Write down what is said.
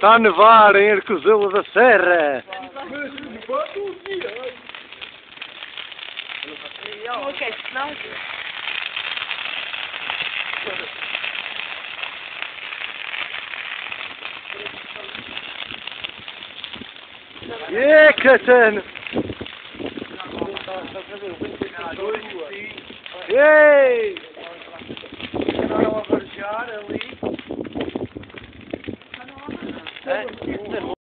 Está a nevar em Arcozelo da Serra. Não aquece, não? Catano! Ei! Não a varjar ali.